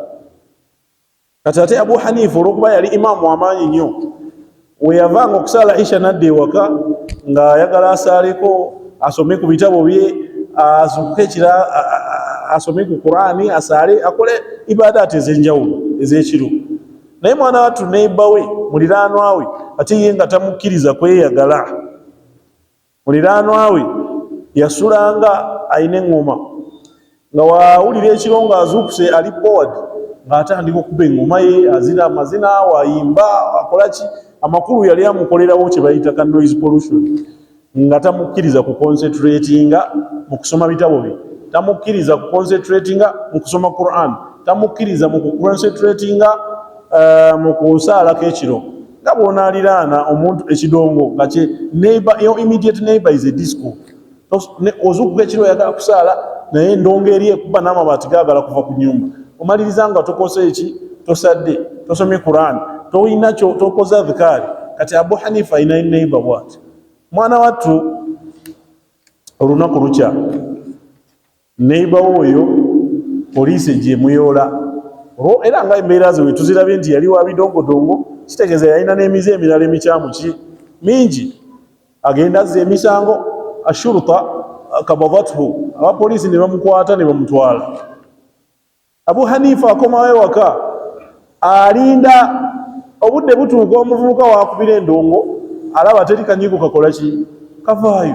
S1: Kati ate Abu Hanifa olw'okuba yali imaamu amaanyi nnyo, we yavanga okusaala Isha n'adda ewaka ng'ayagala asaaleko, asome ku bitabo bye, azuuke asome ku Qur'ani, asaale, akole ibadaati ez'enjawulo ez'ekiro. naye mwana wattu neighbor we muliraanwa we ate ye nga tamukkiriza kweyagala. Muliraanwa we yasulanga ayina eŋŋoma nga waawulira ekiro ng'azuukuse ali board ng'atandika okuba eŋŋoma ye azina amazina waayimba akola ki, amakulu yali amukolerawo kye bayita ka noise pollution, nga tamukkiriza ku concentratinga mu kusoma bitabo bye, tamukkiriza ku concentratinga mu kusoma Quran, tamukkiriza mu concentratinga mu kusaalako ekiro. Nga bw'onaaliraana omuntu ekidongo nga kye neighbor, your immediate neighbor is a disco. Ozuukuka ekiro oyagala kusaala naye endongo eri ekuba n'amabaati gaagala kuva ku nnyumba, omaliriza nga tokose eki, tosadde, tosomye Quran, toyina kyo tokoze adhikaari. Kati Abu Hanifa ayina neighbor bw'ati. Mwana wattu olunaku lukya neighbor oyo poliisi gyemuyoola, era nga embeera ze tuzirabye nti yali wa bidongodongo, kitegeeza yalina n'emize emirala emikyamu mingi. Agenda azza emisango, ashuruta kabadathu, abapoliisi ne bamukwata ne bamutwala. Abu Hanifa akomawo ewaka alinda obudde butuuka, omuvubuka wakubira endongo alaba teri kanyigo kakola ki, kavaayo.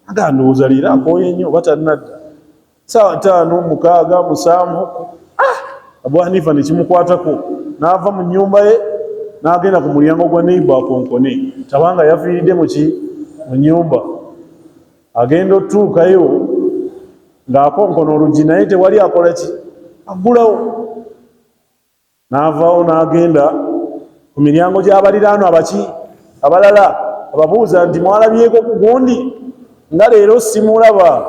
S1: Agandowooza leero akooye nnyo oba tannadda. Ssaawa 5, 6, 7 Abu Hanifa ne kimukwatako, n'ava mu nnyumba ye n'agenda ku mulyango gwa neighbor akonkone, tabanga yafiiridde mu nnyumba. Agenda otuukayo ng'akonkona oluggi naye tewali akola ki, aggulawo. N'avaawo n'agenda ku miryango gy'abaliraanwa abalala, ababuuza nti mwalabyeko ku gundi, nga leero simulaba,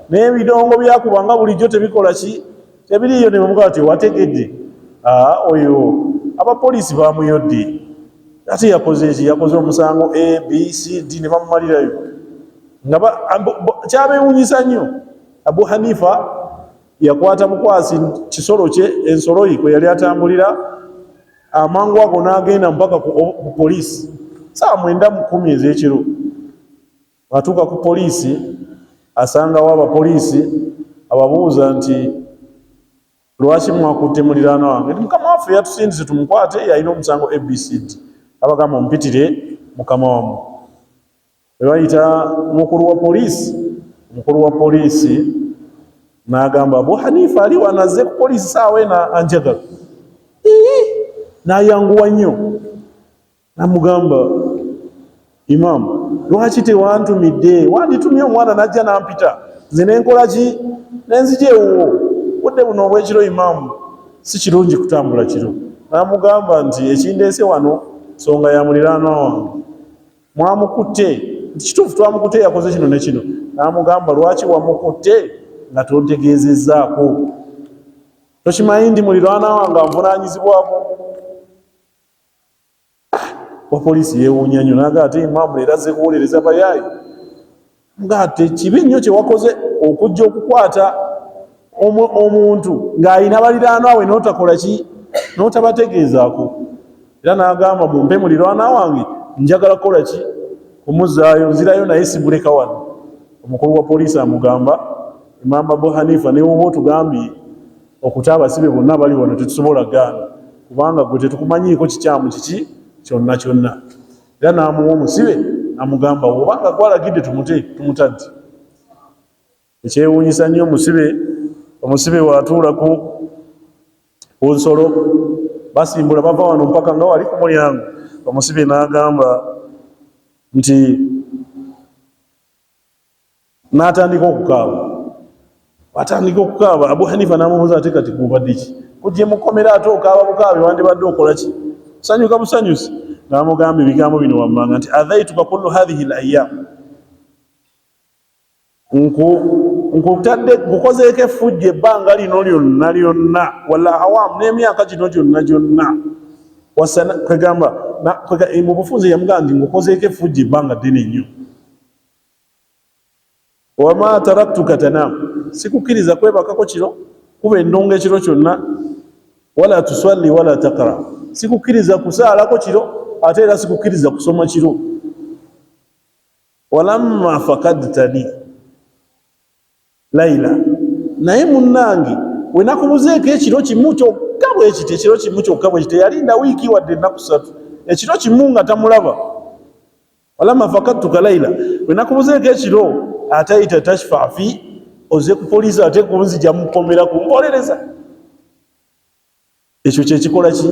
S1: n'ebidongo byakubanga bulijjo tebikola ki, tebiriyo. Ne bamugaa ti wategedde, oyo abapoliisi bamuyodde, ate yakoze eki, yakoze omusango A, B, C, D ne bamumalirayo. Kyabeewuunyisa nnyo, Abu Hanifa yakwata bukwasi kisolo kye, ensolo ye kwe yali atambulira, amangu ago n'agenda mpaka ku poliisi. Ssaawa 9:10 ez'ekiro atuuka ku poliisi, asangawo abapoliisi, ababuuza nti lwaki mwakutte muliraanwa wange? Mukama waffe yatusindise tumukwate, yalina omusango ABCD. Abagamba mumpitire mukama wammwe. Bwe bayita omukulu wa poliisi n'agamba Abu Hanifa ali wanazze ku poliisi ssaawa eno anjagala. N'ayanguwa nnyo n'amugamba, Imam, lwaki tewantumidde? Wanditumye omwana n'ajja n'ampita, nze nenkola ki? Nenzija ewuwo. Budde buno obw'ekiro Imam, si kirungi kutambula kiro. N'amugamba nti ekindeese wano nsonga ya muliraanwa wange, mwamukutte. Nti kituufu twamukutte, yakoze kino ne kino. N'amugamba lwaki wamukutte nga tontegeezezzaako? Tokimanyi ndi muliraanwa wange anvunaanyizibwako? Wa poliisi yeewuunya nnyo n'agamba ate Imam leero azze kuwolereza bayaayi. Ng'ate kibi nnyo kye wakoze okujja okukwata omuntu ng'alina baliraanwa we n'otakola ki, n'otabategeezaako. Era n'agamba mumpe muliraanwa wange, njagala kukola ki, kumuzzaayo, nzirayo naye simuleka wano. Omukulu wa poliisi amugamba, Imam Abu Hanifa, ne woba otugambye okuta abasibe bonna bali wano tetusobola gaana, kubanga gwe tetukumanyiiko kikyamu kiki kyonna kyonna. Era n'amuwa omusibe, amugamba obanga gwalagidde tumutadde. Ekyewuunyisa nnyo omusibe w'atuula ku nsolo, basimbula bava wano mpaka nga wali ku mulyango. Omusibe n'agamba nti n'atandika okukaaba. Abu Hanifa n'amubuuza ate kati gubadde ki? Kujje mukomera ate okaaba bukaabe, wandibadde okola ki? Sanyuka busanyusi. N'amugamba ebigambo bino wammanga nti adhaituka kullu hadhihi al-ayyam, nkukozeeko effujjo ebbanga lino lyonna, wala awamu n'emyaka gino gyonna. Kwegamba mu bufunze yamugamba nti nkukozeeko effujjo ebbanga ddene nnyo. Wama taraktuka tanam, sikukkiriza kwebakako kiro, kuba endongo ekiro kyonna. Wala tusalli wala taqra, sikukkiriza kusaalako kiro, ate era sikukkiriza kusoma kiro. Walamma fakadtani Laila, naye munnange we nakubuzeeko ekiro kimu kyokka bwekiti ekiro kimu kyokka bwekiti yalinda wiiki wadde ennaku 3 ekiro kimu nga tamulaba walamma fakattuka laila bwe nakubuzeeko ekiro atayita tashfa fi oze ku poliisi ate kunzija mukomera kumpolereza ekyo kyekikola ki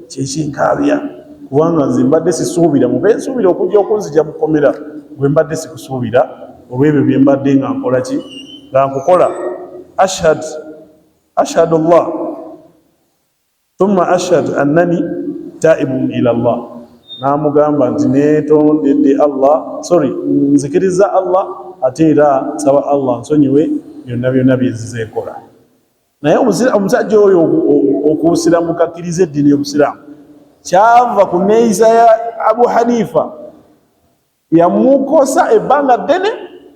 S1: kyekinkaabya kubanga nze mbadde sisuubira mube nsuubira okujja okunzija mukomera bwe mbadde sikusuubira olw'ebyo bye mbadde nga nkola ki nga nkukola ashhadu Allah thumma ashhadu annani taibun ila Allah namugamba nti netondedde Allah nzikiriza Allah ate era nsaba Allah nsonyiwe byonna byonna byenzize nkola naye omusajja oyo okubusiramu kakkiriza eddiini y'obusiraamu kyava ku neeyisa ya Abu Hanifa yamukosa ebbanga ddene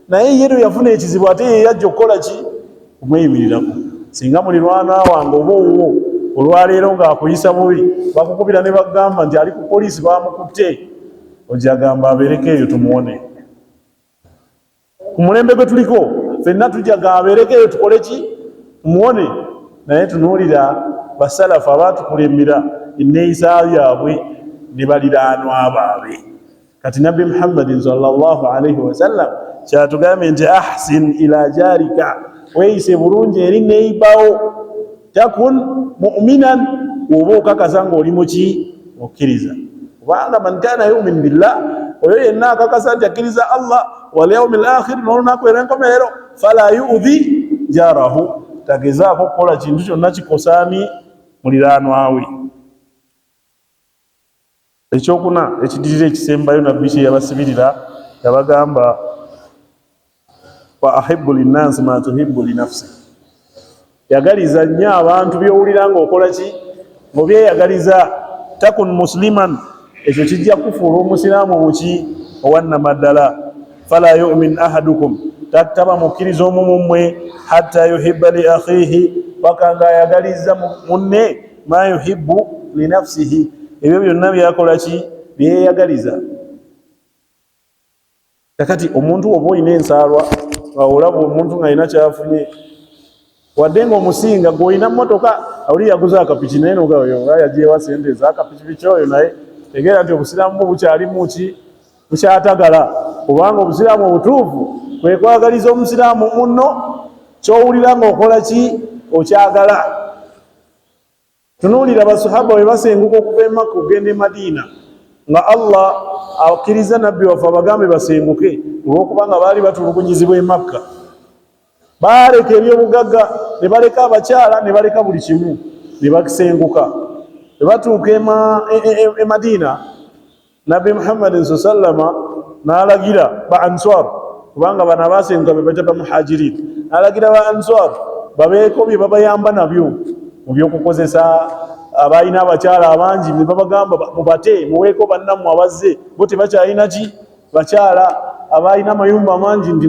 S1: naye yero yafuna ekizibu ate ye yajja okukola ki kumweyimirirako singa mulirwana wange oba owuwo olwaleero ng'akuyisa bubi bakukubira ne bagamba nti ali ku poliisi bamukutte ojja gamba abeereko eyo tumuwone ku mulembe gwe tuliko ffenna tujja ga abeereko eyo tukole ki tumuwone naye tunuulira basalafu abaatukulembera enneeyisa yaabwe ne baliraanwa baabwe kati nabbi Muhammadin sallallahu alaihi wasallam kyatugambye nti ahsin ila jarika weeyise bulungi eri neyibawo takun mu'minan oba okakasa ng'oli muki okkiriza kubanga man kana yumin billah oyo yenna akakasa nti akkiriza Allah wal yawmil akhir n'olunaku olw'enkomerero fala yu'dhi jarahu tagezaako kukola kintu kyonna kikosaani muliraanwa we ekyokuna ekidirira ekisembayo nabbi kye yabasibirira yabagamba wa ahibbu linnansi ma tuhibbu linafsi yagaliza nnyo abantu byowulira ng'okola ki ng'obyeyagaliza takun musliman ekyo kijja kufuula omusiraamu muki owannamaddala fala yu'min ahadukum tattaba mukkiriza omu mu mmwe hatta yuhibba li akhihi paka ng'ayagaliza munne ma yuhibbu linafsihi ebyo byonna byakola ki byeyagaliza kakati omuntu oba olina ensaalwa olaba omuntu ng'alina kyafunye wadde ng'omusinga gw'olina mmotoka oli yaguza akapiki naye nogayo yajeewa sente ez'akapikipiki oyo naye tegeera nti obusiraamu bwo bukyalimu ki bukyatagala kubanga obusiraamu obutuufu kwe kwagaliza omusiraamu munno ky'owulira ng'okola ki okyagala tunuulira basahaba bwe basenguka okuva e Makka okugenda e Madiina nga Allah akkiriza nabbi waffe abagambe basenguke olw'okubanga baali batulugunyizibwa e Makka baaleka ebyobugagga ne baleka abakyala ne baleka buli kimu ne bakisenguka ne batuuka e Madiina nabbi Muhammadin sallama n'alagira ba Ansar kubanga bano abaasenguka be bayita ba Muhajirin n'alagira ba Ansar babeeko bye babayamba nabyo mu by'okukozesa abalina abakyala abangi ne babagamba mubate muweeko bannammwe abazze bo tebakyalina ki bakyala abalina amayumba amangi ndi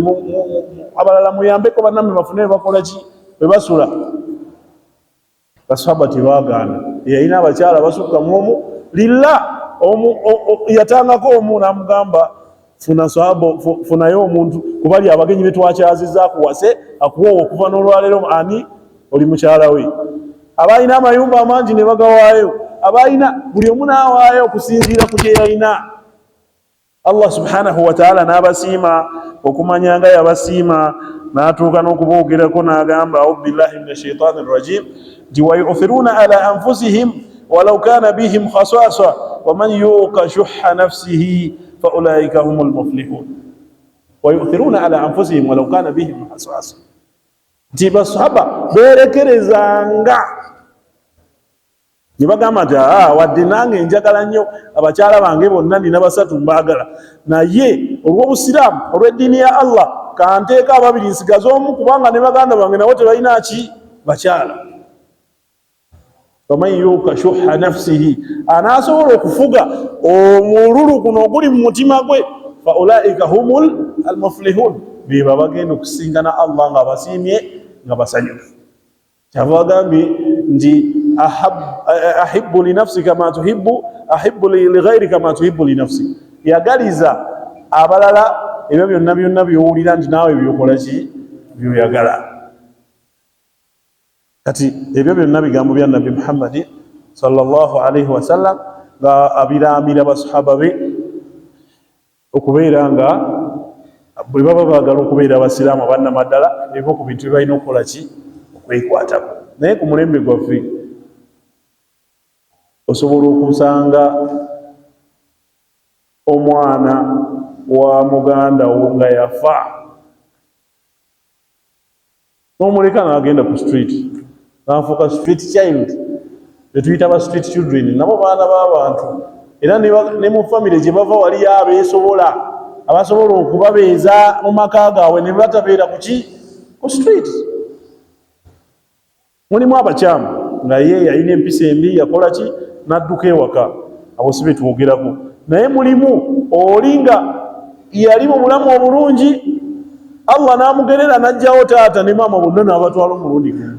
S1: abalala muyambeko bannammwe bafune bakola ki bwe basula basahaba tebaagaana yalina abakyala basukka muomu lilla yatangako omu n'amugamba funayo omuntu kubali abagenyi betwakyaziza akuwase akuwowa okuva n'olwaleero ani oli mukyala we abalina amayumba amangi ne bagawaayo abalina buli omu n'awaayo okusinziira ku kye yalina Allah subhanahu wa ta'ala n'abasiima okumanya nga yabasiima n'atuuka n'okuboogerako n'agamba a'udhu billahi minash shaitani rrajim nti wayu'thiruna ala anfusihim walau kana bihim khasasa waman yuqa shuhha nafsihi faulaika humul muflihun wayu'thiruna ala anfusihim walau kana bihim khasasa nti basahaba beerekerezanga ne bagamba nti wadde nange njagala nnyo abakyala bange bonna nina basatu mbaagala naye olw'obusiraamu olw'eddiini ya Allah kanteeka ababiri nsigaze omu kubanga ne baganda bange nabo tebalina ki bakyala faman yuka shuhha nafsihi anaasobola okufuga omululu guno oguli mu mutima gwe faulaika humul almuflihun beba bagenda okusingana Allah nga basiimye nga basanyufu kyava bagambye nti ahibbu li nafsika ma tuhibbu ahibbu li ghayrika ma tuhibbu li nafsik yagaliza abalala ebyo byonna byonna byowulira nti naawe byokola ki byoyagala kati ebyo byonna bigambo bya Nabbi Muhammad sallallahu alaihi wasallam nga abiramira basahaba be okubeera nga bwe baba baagala okubeera abasiraamu abannamaddala ebimu ku bintu byebalina okukola ki okwekwatako. Naye ku mulembe gwaffe osobola okusanga omwana wa muganda wo nga yafa n'omuleka n'agenda ku street n'afuuka street child, betuyita ba street children, nabo baana b'abantu era ne mu famire gye bava waliyo abasobola okubabeeza mu maka gaabwe ne batabeera ku street. Mulimu abakyamu nga ye yalina empisa embi yakola ki n'adduka ewaka, abo si be twogerako. Naye mulimu oli nga yali mu bulamu obulungi, Allah n'amugerera n'ajjawo taata ne maama bonna n'abatwala omulundi gumu,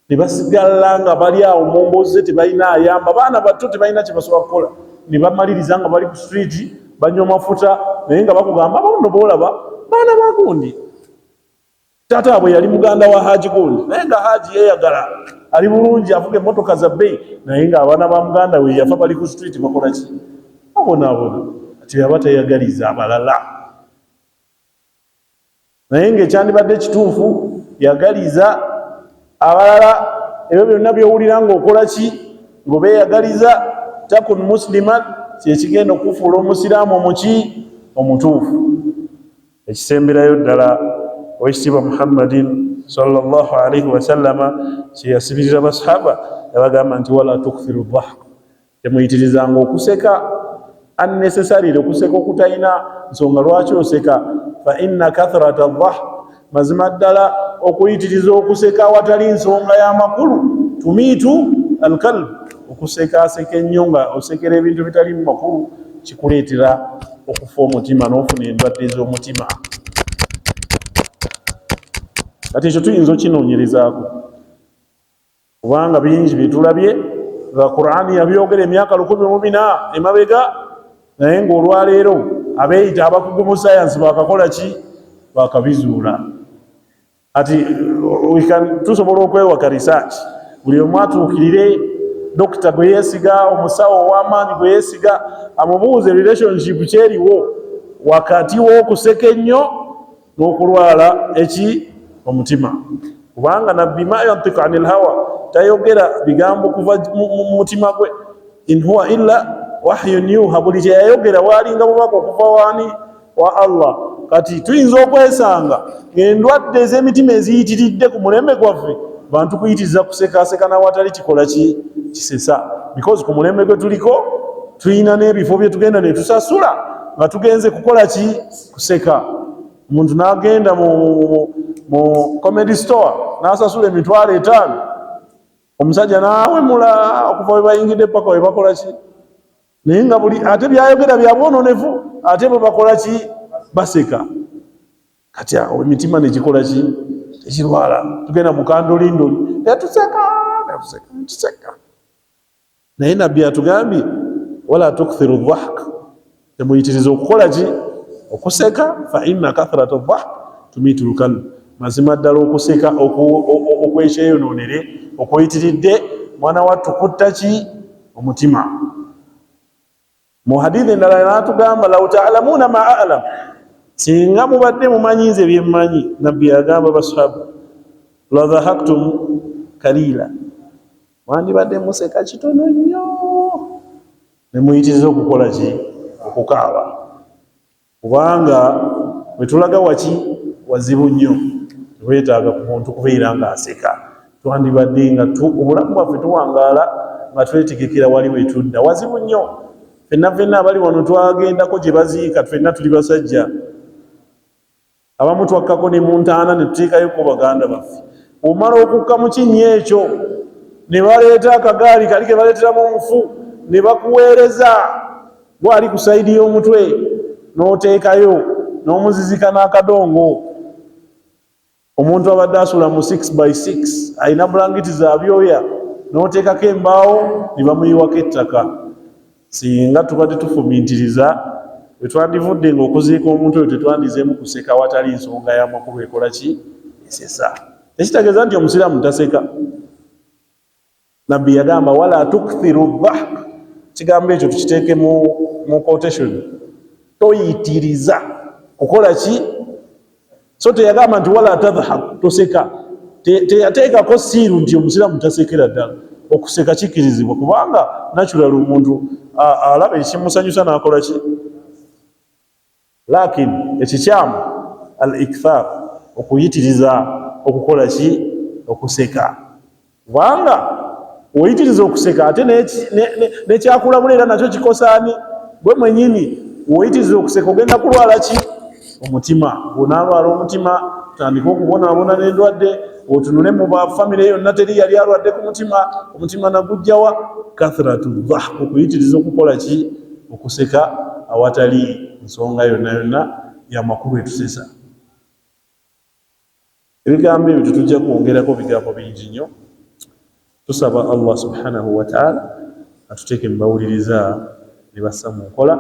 S1: ne basigala nga bali awo mu mboozi tebalina ayamba, baana bato tebalina kye basobola kukola, ne bamaliriza nga bali ku street banywa mafuta, naye nga bakugamba abono boolaba baana ba gundi. Taata abwe yali muganda wa Haji gundi, naye nga Haji yeeyagala ali bulungi avuga emmotoka za bbeeyi, naye nga abaana ba muganda we yafa bali ku street bakola ki? Abonaabona. Ati yaba teyagaliza abalala, naye ng'ekyandibadde kituufu yagaliza abalala. Ebyo byonna byowulira ng'okola ki? Ng'obeeyagaliza takun musliman, kyekigenda okufuula omusiraamu omutuufu. Ekisemberayo ddala Oweekitiibwa Muhammadin sallallahu alaihi wasallama kye yasibirira basahaba, yabagamba nti wala tukthiru dhahk, temuyitirizanga okuseka unnecessary, okuseka okutalina nsonga lwaki oseka. Fa inna kathrata dhahk, mazima ddala okuyitiriza okuseka awatali nsonga y'amakulu, tumiitu alqalb, okusekaseka ennyo nga osekera ebintu bitali mu makulu kikuleetera okufa omutima n'ofuna endwadde z'omutima. Kati ekyo tuyinza okinoonyerezaako kubanga bingi byetulabye nga Qur'ani yabyogera emyaka 1400 emabega, naye ng'olwaleero abeeyita abakugu mu sayansi bakakola ki? Bakabizuula. Ati tusobola okwewaka research, buli omu atuukirire dokita gwe yeesiga, omusawo ow'amaanyi gwe yeesiga, amubuuze relationship kyeriwo wakati w'okuseka ennyo n'okulwala omutima. Kubanga nabbi ma yantiqu anil hawa, tayogera bigambo kuva mu mutima gwe. In huwa illa wahyun yuha, buli kye yayogera waalinga bubaka okuva waani? Wa Allah. Kati tuyinza okwesanga ng'endwadde ez'emitima eziyitiridde ku mulembe gwaffe bantu kuyitiriza kusekaseka n'awatali kikola kisesa, because ku mulembe gwe tuliko tulina n'ebifo bye tugenda ne tusasula nga tugenze kukola ki? Kuseka. Omuntu n'agenda mu comedy store n'asasula $5,000, omusajja n'awemula okuva we bayingidde paka we bakola ki? Naye nga buli ate byayogera bya bwononefu, ate bwe bakola ki? Baseka. Kati awo emitima ne gikola ki? Ekirwala. Tugenda mu kandolindoli tuseka. Naye nabbi atugambye wala tukthiru dhahk, temuyitiriza okukola ki? Okuseka. Fa inna kathrata dhahk tumiitul qalb, mazima ddala okuseka okwekyeyonoonere okuyitiridde mwana wattu kutta ki? Omutima. Mu hadithi endala n'atugamba law ta'lamuuna ma a'lam, singa mubadde mumanyi nze bye mmanyi, nabbi agamba basahaba la dhahaktum kalila, wandibadde museka kitono nnyo ne muyitiriza okukola ki? Okukaaba. Kubanga bwe tulaga waki? Wazibu nnyo, teweetaaga ku muntu kubeera ng'aseka. Twandibadde nga obulamu bwaffe tuwangaala nga twetegekera wali wetudda. Wazibu nnyo. Ffenna abali wano twagendako gye baziika, ffenna tuli basajja, abamu twakkako ne mu ntaana ne tuteekayo ku baganda baffe. Omala okukka mu kinnya ekyo ne baleeta akagaali kali ke baleeteramu omufu ne bakuweereza, gwali ku sayidi y'omutwe n'oteekayo n'omuzizika n'akadongo. Omuntu abadde asula mu 6x6 alina bulangiti za byoya, n'oteekako embaawo ne bamuyiwako ettaka. Singa tubadde tufumiitiriza bwe twandivudde ng'okuziika omuntu oyo tetwandizeemu kuseka watali nsonga y'amakulu ekola ki? Esesa. Tekitegeeza nti omusiraamu taseka. Nabbi yagamba wala tukthiru dhahk, kigambo ekyo tukiteeke mu quotation, toyitiriza kukola ki? So teyagamba nti wala tadhhak, toseka. Teyateekako siiru nti omusiraamu tasekera ddala. Okuseka kikirizibwa kubanga natural omuntu alaba ekimusanyusa n'akola ki? Lakin ekikyamu al ikthar, okuyitiriza okukola ki? Okuseka. Kubanga oyitiriza okuseka ate nekyakulabula era nakyo kikosaani. Gwe mwenyini oyitiriza okuseka ogenda kulwala ki? Omutima. Bw'onaalwala omutima tandika okubonaabona n'endwadde. Otunule mu bafamire yonna teri yali alwadde ku mutima, omutima nagujjawa? Kathratu dhahk, okuyitiriza okukola ki? Okuseka awatali nsonga yonna yonna y'amakulu etusesa. Ebigambo ebyo tetujja kwongerako bigambo bingi nnyo. Tusaba Allah subhanahu wa ta'ala atuteeke mu bawuliriza ne bassa mu nkola.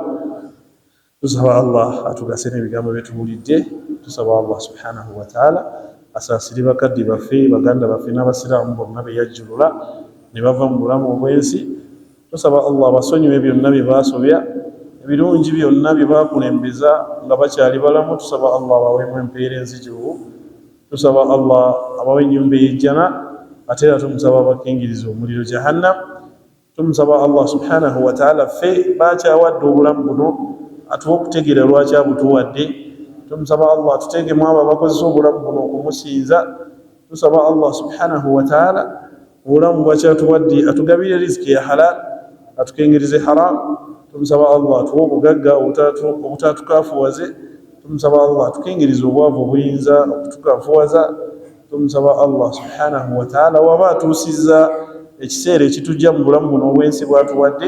S1: Tusaba Allah atugase n'ebigambo bye tuwulidde. Tusaba Allah subhanahu wa ta'ala asaasire bakadde baffe, baganda baffe n'abasiraamu bonna be yajjulula ne bava mu bulamu obw'ensi. Tusaba Allah abasonyiwe byonna bye baasobya, ebirungi byonna bye baakulembeza nga bakyali balamu. Tusaba Allah abaweemu empeera enzijuvu. Tusaba Allah abawe ennyumba ey'ejjana, ate era tumusaba abakingiriza omuliro jahannam. Tumusaba Allah subhanahu wa ta'ala ffe baakyawadde obulamu buno atuwa okutegeera lwaki abutuwadde. Tumusaba Allah atuteekemu abo abakozesa obulamu buno okumusinza. Tusaba Allah subhanahu wa ta'ala obulamu bwakyatuwadde atugabire riziki ya halal, atukengerize haram. Tumusaba Allah atuwa obugagga obutatukafuwaze. Tumusaba Allah atukengerize obwavu obuyinza okutukafuwaza. Tumusaba Allah subhanahu wa ta'ala waba atuusizza ekiseera ekitujja mu bulamu buno obw'ensi bwatuwadde,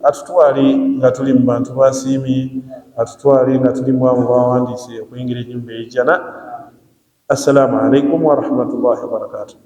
S1: atutwale nga tuli mu bantu basiimye, atutwale nga tuli mu abo bawandiise okuyingira ennyumba ey'ejjana. Assalamu alaikum wa rahmatullahi wa barakatuh.